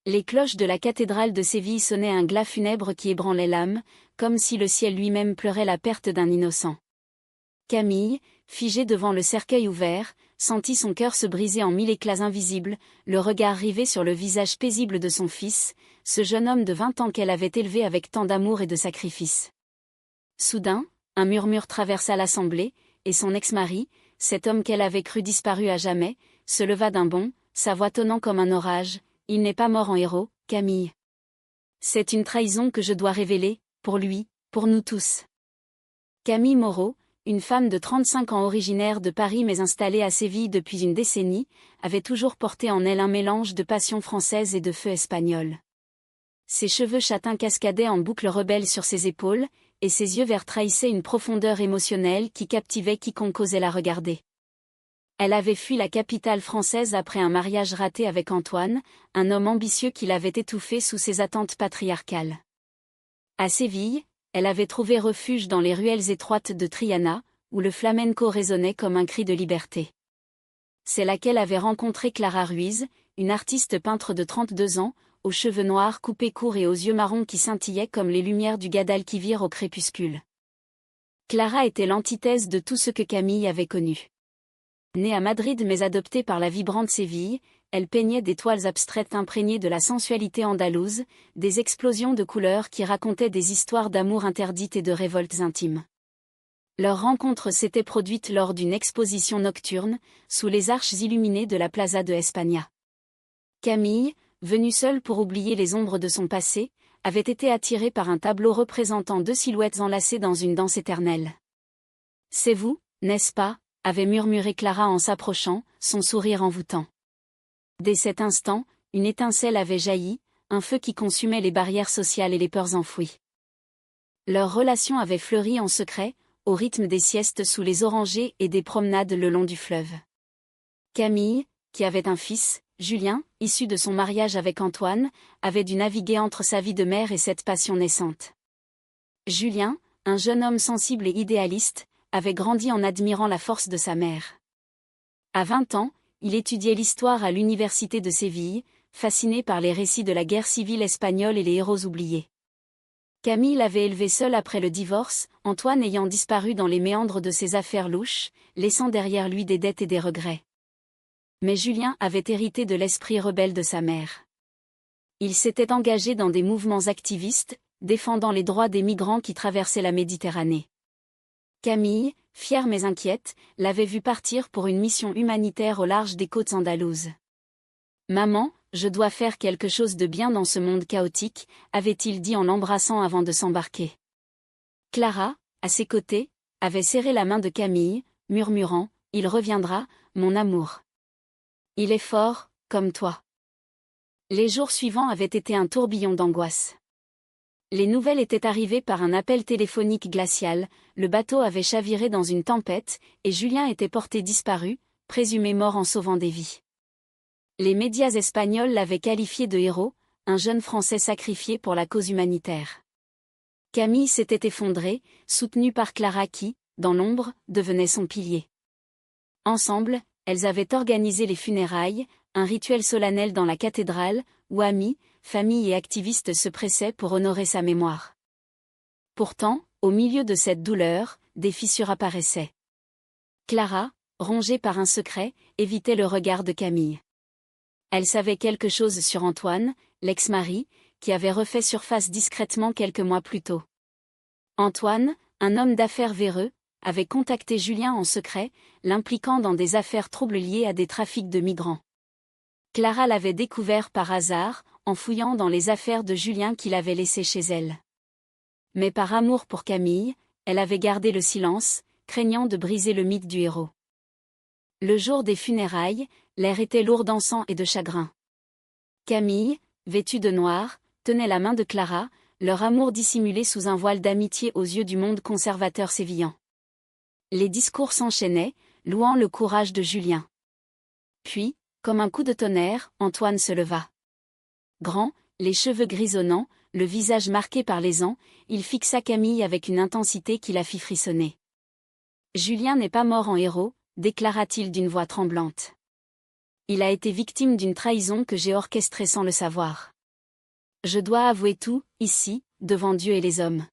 Les cloches de la cathédrale de Séville sonnaient un glas funèbre qui ébranlait l'âme, comme si le ciel lui-même pleurait la perte d'un innocent. Camille, figée devant le cercueil ouvert, sentit son cœur se briser en 1000 éclats invisibles, le regard rivé sur le visage paisible de son fils, ce jeune homme de 20 ans qu'elle avait élevé avec tant d'amour et de sacrifice. Soudain, un murmure traversa l'assemblée, et son ex-mari, cet homme qu'elle avait cru disparu à jamais, se leva d'un bond, sa voix tonnant comme un orage. « Il n'est pas mort en héros, Camille. C'est une trahison que je dois révéler, pour lui, pour nous tous. » Camille Moreau, une femme de 35 ans originaire de Paris mais installée à Séville depuis une décennie, avait toujours porté en elle un mélange de passion française et de feu espagnol. Ses cheveux châtains cascadaient en boucles rebelles sur ses épaules, et ses yeux verts trahissaient une profondeur émotionnelle qui captivait quiconque osait la regarder. Elle avait fui la capitale française après un mariage raté avec Antoine, un homme ambitieux qui l'avait étouffée sous ses attentes patriarcales. À Séville, elle avait trouvé refuge dans les ruelles étroites de Triana, où le flamenco résonnait comme un cri de liberté. C'est là qu'elle avait rencontré Clara Ruiz, une artiste peintre de 32 ans, aux cheveux noirs coupés courts et aux yeux marrons qui scintillaient comme les lumières du Guadalquivir au crépuscule. Clara était l'antithèse de tout ce que Camille avait connu. Née à Madrid mais adoptée par la vibrante Séville, elle peignait des toiles abstraites imprégnées de la sensualité andalouse, des explosions de couleurs qui racontaient des histoires d'amour interdites et de révoltes intimes. Leur rencontre s'était produite lors d'une exposition nocturne, sous les arches illuminées de la Plaza de España. Camille, venue seule pour oublier les ombres de son passé, avait été attirée par un tableau représentant deux silhouettes enlacées dans une danse éternelle. « C'est vous, n'est-ce pas ?» avait murmuré Clara en s'approchant, son sourire envoûtant. Dès cet instant, une étincelle avait jailli, un feu qui consumait les barrières sociales et les peurs enfouies. Leur relation avait fleuri en secret, au rythme des siestes sous les orangers et des promenades le long du fleuve. Camille, qui avait un fils, Julien, issu de son mariage avec Antoine, avait dû naviguer entre sa vie de mère et cette passion naissante. Julien, un jeune homme sensible et idéaliste, avait grandi en admirant la force de sa mère. À 20 ans, il étudiait l'histoire à l'université de Séville, fasciné par les récits de la guerre civile espagnole et les héros oubliés. Camille l'avait élevé seul après le divorce, Antoine ayant disparu dans les méandres de ses affaires louches, laissant derrière lui des dettes et des regrets. Mais Julien avait hérité de l'esprit rebelle de sa mère. Il s'était engagé dans des mouvements activistes, défendant les droits des migrants qui traversaient la Méditerranée. Camille, fière mais inquiète, l'avait vu partir pour une mission humanitaire au large des côtes andalouses. « Maman, je dois faire quelque chose de bien dans ce monde chaotique », avait-il dit en l'embrassant avant de s'embarquer. Clara, à ses côtés, avait serré la main de Camille, murmurant « Il reviendra, mon amour. Il est fort, comme toi. » Les jours suivants avaient été un tourbillon d'angoisse. Les nouvelles étaient arrivées par un appel téléphonique glacial, le bateau avait chaviré dans une tempête, et Julien était porté disparu, présumé mort en sauvant des vies. Les médias espagnols l'avaient qualifié de héros, un jeune Français sacrifié pour la cause humanitaire. Camille s'était effondrée, soutenue par Clara qui, dans l'ombre, devenait son pilier. Ensemble, elles avaient organisé les funérailles, un rituel solennel dans la cathédrale, où amis, famille et activistes se pressaient pour honorer sa mémoire. Pourtant, au milieu de cette douleur, des fissures apparaissaient. Clara, rongée par un secret, évitait le regard de Camille. Elle savait quelque chose sur Antoine, l'ex-mari, qui avait refait surface discrètement quelques mois plus tôt. Antoine, un homme d'affaires véreux, avait contacté Julien en secret, l'impliquant dans des affaires troubles liées à des trafics de migrants. Clara l'avait découvert par hasard, en fouillant dans les affaires de Julien qu'il avait laissées chez elle. Mais par amour pour Camille, elle avait gardé le silence, craignant de briser le mythe du héros. Le jour des funérailles, l'air était lourd d'encens et de chagrin. Camille, vêtue de noir, tenait la main de Clara, leur amour dissimulé sous un voile d'amitié aux yeux du monde conservateur sévillan. Les discours s'enchaînaient, louant le courage de Julien. Puis, comme un coup de tonnerre, Antoine se leva. Grand, les cheveux grisonnants, le visage marqué par les ans, il fixa Camille avec une intensité qui la fit frissonner. « Julien n'est pas mort en héros », déclara-t-il d'une voix tremblante. « Il a été victime d'une trahison que j'ai orchestrée sans le savoir. Je dois avouer tout, ici, devant Dieu et les hommes.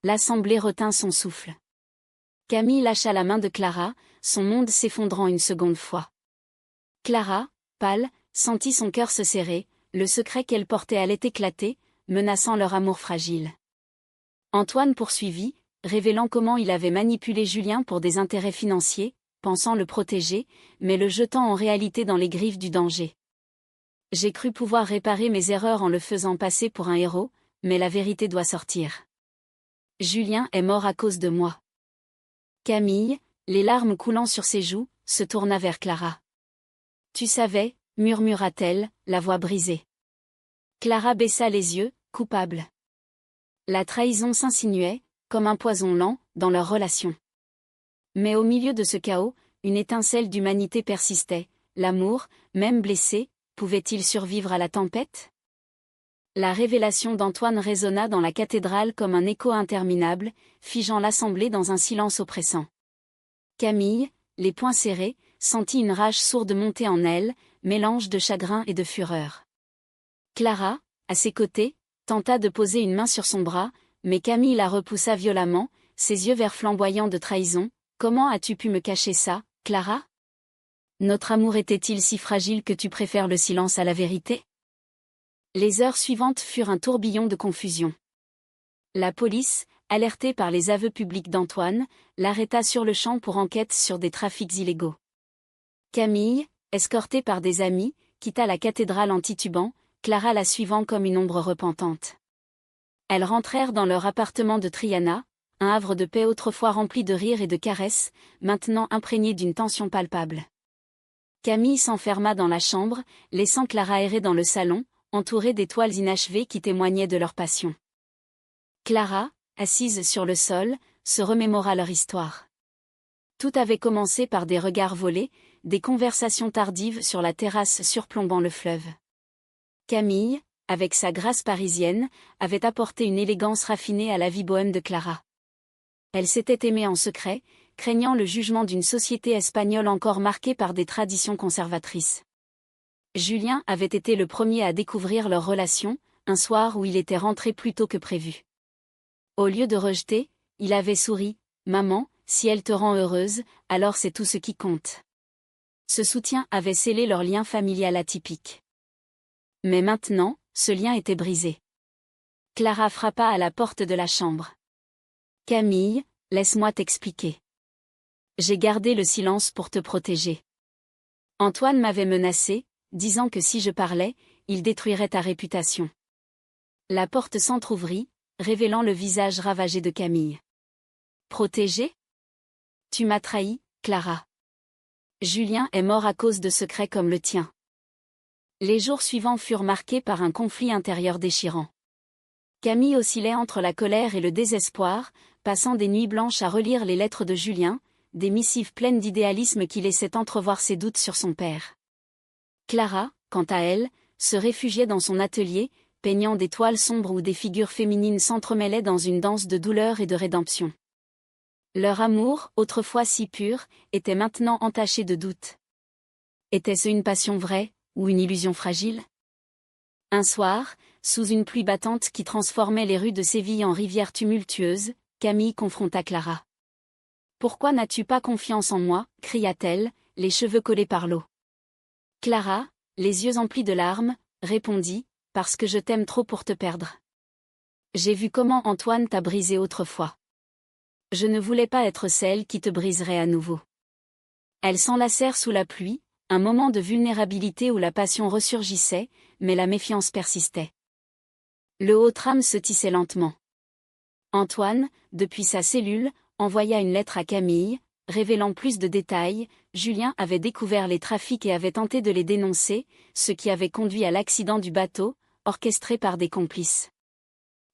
L'assemblée retint son souffle. Camille lâcha la main de Clara, son monde s'effondrant une seconde fois. Clara, pâle, sentit son cœur se serrer, le secret qu'elle portait allait éclater, menaçant leur amour fragile. Antoine poursuivit, révélant comment il avait manipulé Julien pour des intérêts financiers, pensant le protéger, mais le jetant en réalité dans les griffes du danger. J'ai cru pouvoir réparer mes erreurs en le faisant passer pour un héros, mais la vérité doit sortir. Julien est mort à cause de moi. Camille, les larmes coulant sur ses joues, se tourna vers Clara. Tu savais, murmura-t-elle, la voix brisée. Clara baissa les yeux, coupable. La trahison s'insinuait, comme un poison lent, dans leur relation. Mais au milieu de ce chaos, une étincelle d'humanité persistait. L'amour, même blessé, pouvait-il survivre à la tempête? La révélation d'Antoine résonna dans la cathédrale comme un écho interminable, figeant l'assemblée dans un silence oppressant. Camille, les poings serrés, sentit une rage sourde monter en elle, mélange de chagrin et de fureur. Clara, à ses côtés, tenta de poser une main sur son bras, mais Camille la repoussa violemment, ses yeux verts flamboyants de trahison. Comment as-tu pu me cacher ça, Clara? Notre amour était-il si fragile que tu préfères le silence à la vérité? Les heures suivantes furent un tourbillon de confusion. La police, alertée par les aveux publics d'Antoine, l'arrêta sur le champ pour enquête sur des trafics illégaux. Camille, escortée par des amis, quitta la cathédrale en titubant, Clara la suivant comme une ombre repentante. Elles rentrèrent dans leur appartement de Triana, un havre de paix autrefois rempli de rires et de caresses, maintenant imprégné d'une tension palpable. Camille s'enferma dans la chambre, laissant Clara errer dans le salon, entourée des toiles inachevées qui témoignaient de leur passion. Clara, assise sur le sol, se remémora leur histoire. Tout avait commencé par des regards volés, des conversations tardives sur la terrasse surplombant le fleuve. Camille, avec sa grâce parisienne, avait apporté une élégance raffinée à la vie bohème de Clara. Elle s'était aimée en secret, craignant le jugement d'une société espagnole encore marquée par des traditions conservatrices. Julien avait été le premier à découvrir leur relation, un soir où il était rentré plus tôt que prévu. Au lieu de rejeter, il avait souri, « Maman, si elle te rend heureuse, alors c'est tout ce qui compte. » Ce soutien avait scellé leur lien familial atypique. Mais maintenant, ce lien était brisé. Clara frappa à la porte de la chambre. « Camille, laisse-moi t'expliquer. J'ai gardé le silence pour te protéger. Antoine m'avait menacé, disant que si je parlais, il détruirait ta réputation. » La porte s'entr'ouvrit, révélant le visage ravagé de Camille. « Protégé? Tu m'as trahi, Clara. Julien est mort à cause de secrets comme le tien. » Les jours suivants furent marqués par un conflit intérieur déchirant. Camille oscillait entre la colère et le désespoir, passant des nuits blanches à relire les lettres de Julien, des missives pleines d'idéalisme qui laissaient entrevoir ses doutes sur son père. Clara, quant à elle, se réfugiait dans son atelier, peignant des toiles sombres où des figures féminines s'entremêlaient dans une danse de douleur et de rédemption. Leur amour, autrefois si pur, était maintenant entaché de doutes. Était-ce une passion vraie, ou une illusion fragile? Un soir, sous une pluie battante qui transformait les rues de Séville en rivières tumultueuses, Camille confronta Clara. « Pourquoi n'as-tu pas confiance en moi » cria-t-elle, les cheveux collés par l'eau. Clara, les yeux emplis de larmes, répondit « Parce que je t'aime trop pour te perdre. J'ai vu comment Antoine t'a brisé autrefois. Je ne voulais pas être celle qui te briserait à nouveau. » Elles s'enlacèrent sous la pluie, un moment de vulnérabilité où la passion ressurgissait, mais la méfiance persistait. Le haut trame se tissait lentement. Antoine, depuis sa cellule, envoya une lettre à Camille, révélant plus de détails. Julien avait découvert les trafics et avait tenté de les dénoncer, ce qui avait conduit à l'accident du bateau, orchestré par des complices.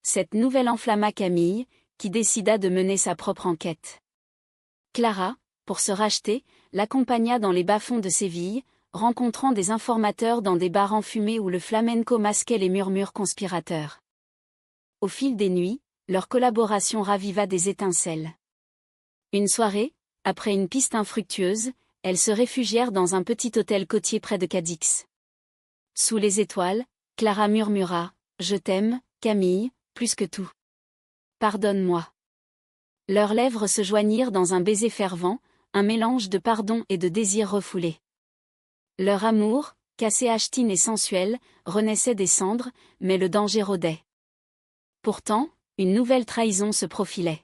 Cette nouvelle enflamma Camille, qui décida de mener sa propre enquête. Clara, pour se racheter, l'accompagna dans les bas-fonds de Séville, rencontrant des informateurs dans des bars enfumés où le flamenco masquait les murmures conspirateurs. Au fil des nuits, leur collaboration raviva des étincelles. Une soirée, après une piste infructueuse, elles se réfugièrent dans un petit hôtel côtier près de Cadix. Sous les étoiles, Clara murmura « je t'aime, Camille, plus que tout. Pardonne-moi. Leurs lèvres se joignirent dans un baiser fervent, un mélange de pardon et de désir refoulé. Leur amour, cassé achetine et sensuel, renaissait des cendres, mais le danger rôdait. Pourtant, une nouvelle trahison se profilait.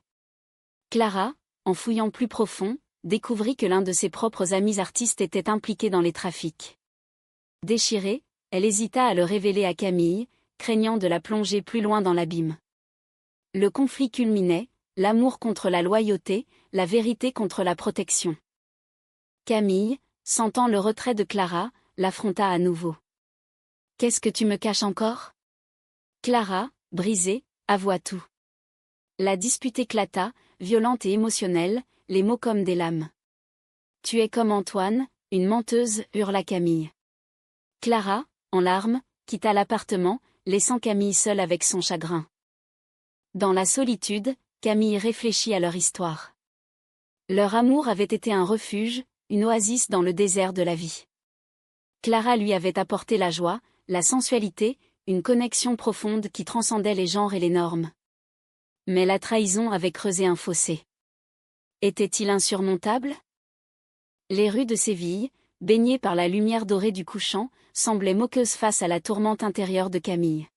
Clara, en fouillant plus profond, découvrit que l'un de ses propres amis artistes était impliqué dans les trafics. Déchirée, elle hésita à le révéler à Camille, craignant de la plonger plus loin dans l'abîme. Le conflit culminait, l'amour contre la loyauté, la vérité contre la protection. Camille, sentant le retrait de Clara, l'affronta à nouveau. « Qu'est-ce que tu me caches encore ?» Clara, brisée, avoua tout. La dispute éclata, violente et émotionnelle, les mots comme des lames. « Tu es comme Antoine, une menteuse » hurla Camille. Clara, en larmes, quitta l'appartement, laissant Camille seule avec son chagrin. Dans la solitude, Camille réfléchit à leur histoire. Leur amour avait été un refuge, une oasis dans le désert de la vie. Clara lui avait apporté la joie, la sensualité, une connexion profonde qui transcendait les genres et les normes. Mais la trahison avait creusé un fossé. Était-il insurmontable ? Les rues de Séville, baignées par la lumière dorée du couchant, semblaient moqueuses face à la tourmente intérieure de Camille.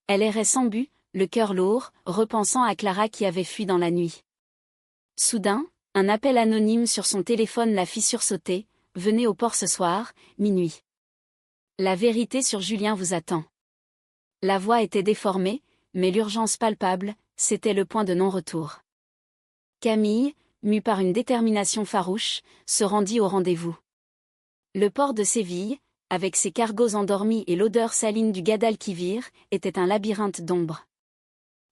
Elle errait sans but, le cœur lourd, repensant à Clara qui avait fui dans la nuit. Soudain, un appel anonyme sur son téléphone la fit sursauter. « Venez au port ce soir, minuit. La vérité sur Julien vous attend. » La voix était déformée, mais l'urgence palpable, c'était le point de non-retour. Camille, mue par une détermination farouche, se rendit au rendez-vous. Le port de Séville, avec ses cargos endormis et l'odeur saline du Guadalquivir, était un labyrinthe d'ombre.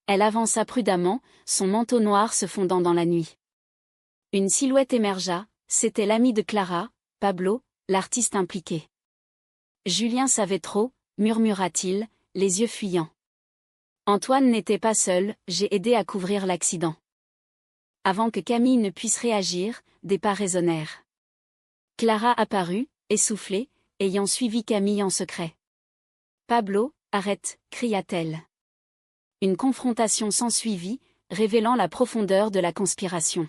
Elle avança prudemment, son manteau noir se fondant dans la nuit. Une silhouette émergea, c'était l'ami de Clara, Pablo, l'artiste impliqué. Julien savait trop, murmura-t-il, les yeux fuyants. Antoine n'était pas seul, j'ai aidé à couvrir l'accident. Avant que Camille ne puisse réagir, des pas résonnèrent. Clara apparut, essoufflée, ayant suivi Camille en secret. Pablo, arrête, cria-t-elle. Une confrontation s'ensuivit, révélant la profondeur de la conspiration.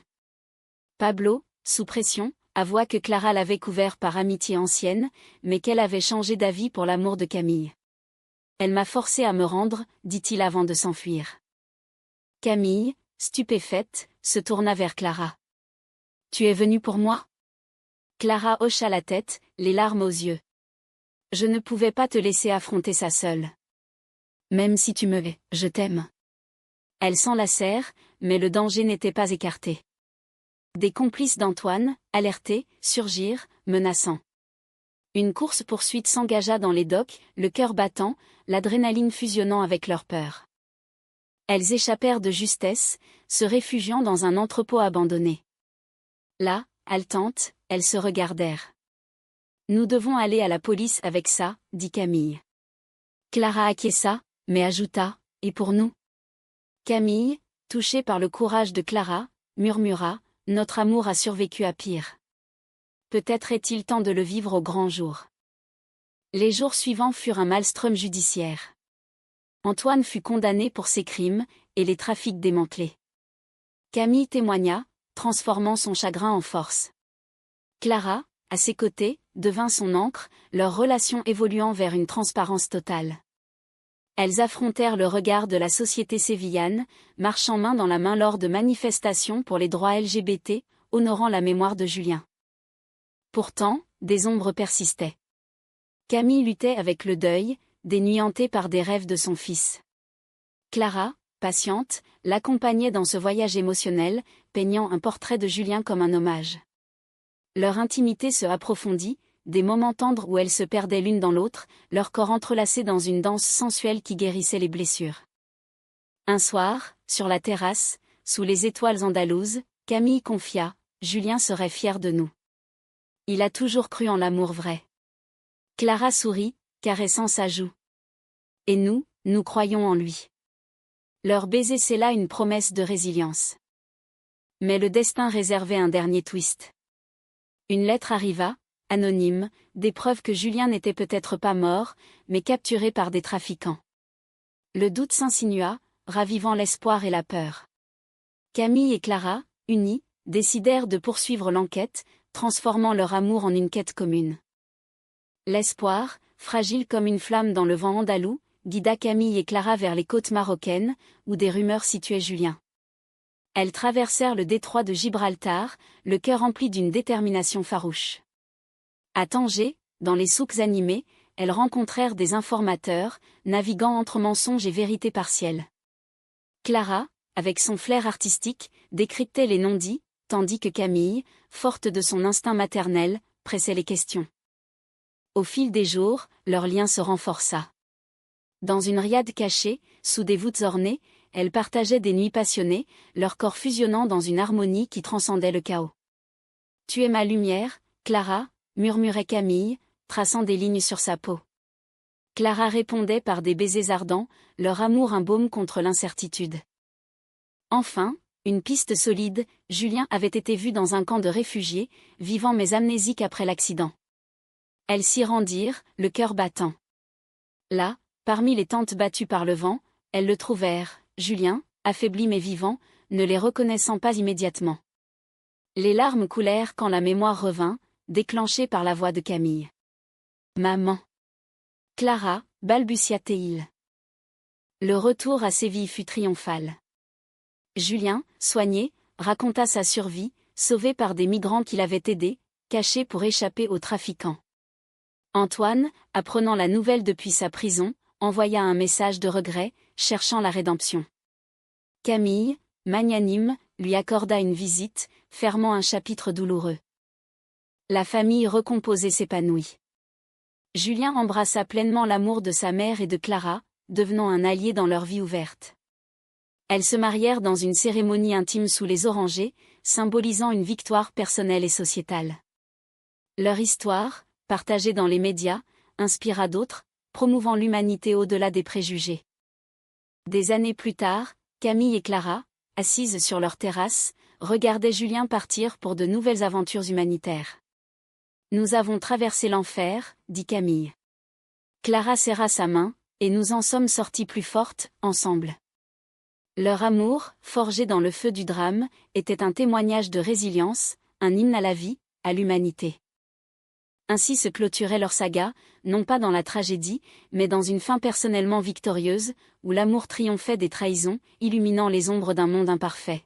Pablo, sous pression, avoua que Clara l'avait couvert par amitié ancienne, mais qu'elle avait changé d'avis pour l'amour de Camille. Elle m'a forcé à me rendre, dit-il avant de s'enfuir. Camille, stupéfaite, se tourna vers Clara. « Tu es venue pour moi ?» Clara hocha la tête, les larmes aux yeux. « Je ne pouvais pas te laisser affronter ça seule. Même si tu me hais, je t'aime. » Elle s'enlacèrent, mais le danger n'était pas écarté. Des complices d'Antoine, alertés, surgirent, menaçant. Une course-poursuite s'engagea dans les docks, le cœur battant, l'adrénaline fusionnant avec leur peur. Elles échappèrent de justesse, se réfugiant dans un entrepôt abandonné. Là, haletantes, elles se regardèrent. « Nous devons aller à la police avec ça, » dit Camille. Clara acquiesça, mais ajouta, « Et pour nous ?» Camille, touchée par le courage de Clara, murmura, « Notre amour a survécu à pire. Peut-être est-il temps de le vivre au grand jour. » Les jours suivants furent un maelstrom judiciaire. Antoine fut condamné pour ses crimes, et les trafics démantelés. Camille témoigna, transformant son chagrin en force. Clara, à ses côtés, devint son ancre, leur relation évoluant vers une transparence totale. Elles affrontèrent le regard de la société sévillane, marchant main dans la main lors de manifestations pour les droits LGBT, honorant la mémoire de Julien. Pourtant, des ombres persistaient. Camille luttait avec le deuil, des hantée par des rêves de son fils. Clara, patiente, l'accompagnait dans ce voyage émotionnel, peignant un portrait de Julien comme un hommage. Leur intimité se approfondit, des moments tendres où elles se perdaient l'une dans l'autre, leur corps entrelacés dans une danse sensuelle qui guérissait les blessures. Un soir, sur la terrasse, sous les étoiles andalouses, Camille confia, « Julien serait fier de nous. Il a toujours cru en l'amour vrai. » Clara sourit, caressant sa joue. « Et nous, nous croyons en lui. » Leur baiser scella une promesse de résilience. Mais le destin réservait un dernier twist. Une lettre arriva, anonyme, des preuves que Julien n'était peut-être pas mort, mais capturé par des trafiquants. Le doute s'insinua, ravivant l'espoir et la peur. Camille et Clara, unis, décidèrent de poursuivre l'enquête, transformant leur amour en une quête commune. L'espoir, fragile comme une flamme dans le vent andalou, guida Camille et Clara vers les côtes marocaines, où des rumeurs situaient Julien. Elles traversèrent le détroit de Gibraltar, le cœur empli d'une détermination farouche. À Tanger, dans les souks animés, elles rencontrèrent des informateurs, naviguant entre mensonges et vérités partielles. Clara, avec son flair artistique, décryptait les non-dits, tandis que Camille, forte de son instinct maternel, pressait les questions. Au fil des jours, leur lien se renforça. Dans une riade cachée, sous des voûtes ornées, elles partageaient des nuits passionnées, leurs corps fusionnant dans une harmonie qui transcendait le chaos. « Tu es ma lumière, Clara », murmurait Camille, traçant des lignes sur sa peau. Clara répondait par des baisers ardents, leur amour un baume contre l'incertitude. Enfin, une piste solide, Julien avait été vu dans un camp de réfugiés, vivant mais amnésique après l'accident. Elles s'y rendirent, le cœur battant. Là, parmi les tentes battues par le vent, elles le trouvèrent, Julien, affaibli mais vivant, ne les reconnaissant pas immédiatement. Les larmes coulèrent quand la mémoire revint, déclenchée par la voix de Camille. « Maman !» Clara, balbutia-t-il. Le retour à Séville fut triomphal. Julien, soigné, raconta sa survie, sauvé par des migrants qui l'avaient aidé, caché pour échapper aux trafiquants. Antoine, apprenant la nouvelle depuis sa prison, envoya un message de regret, cherchant la rédemption. Camille, magnanime, lui accorda une visite, fermant un chapitre douloureux. La famille recomposée s'épanouit. Julien embrassa pleinement l'amour de sa mère et de Clara, devenant un allié dans leur vie ouverte. Elles se marièrent dans une cérémonie intime sous les orangers, symbolisant une victoire personnelle et sociétale. Leur histoire, partagée dans les médias, inspira d'autres, promouvant l'humanité au-delà des préjugés. Des années plus tard, Camille et Clara, assises sur leur terrasse, regardaient Julien partir pour de nouvelles aventures humanitaires. « Nous avons traversé l'enfer, » dit Camille. Clara serra sa main, et nous en sommes sortis plus fortes, ensemble. Leur amour, forgé dans le feu du drame, était un témoignage de résilience, un hymne à la vie, à l'humanité. Ainsi se clôturait leur saga, non pas dans la tragédie, mais dans une fin personnellement victorieuse, où l'amour triomphait des trahisons, illuminant les ombres d'un monde imparfait.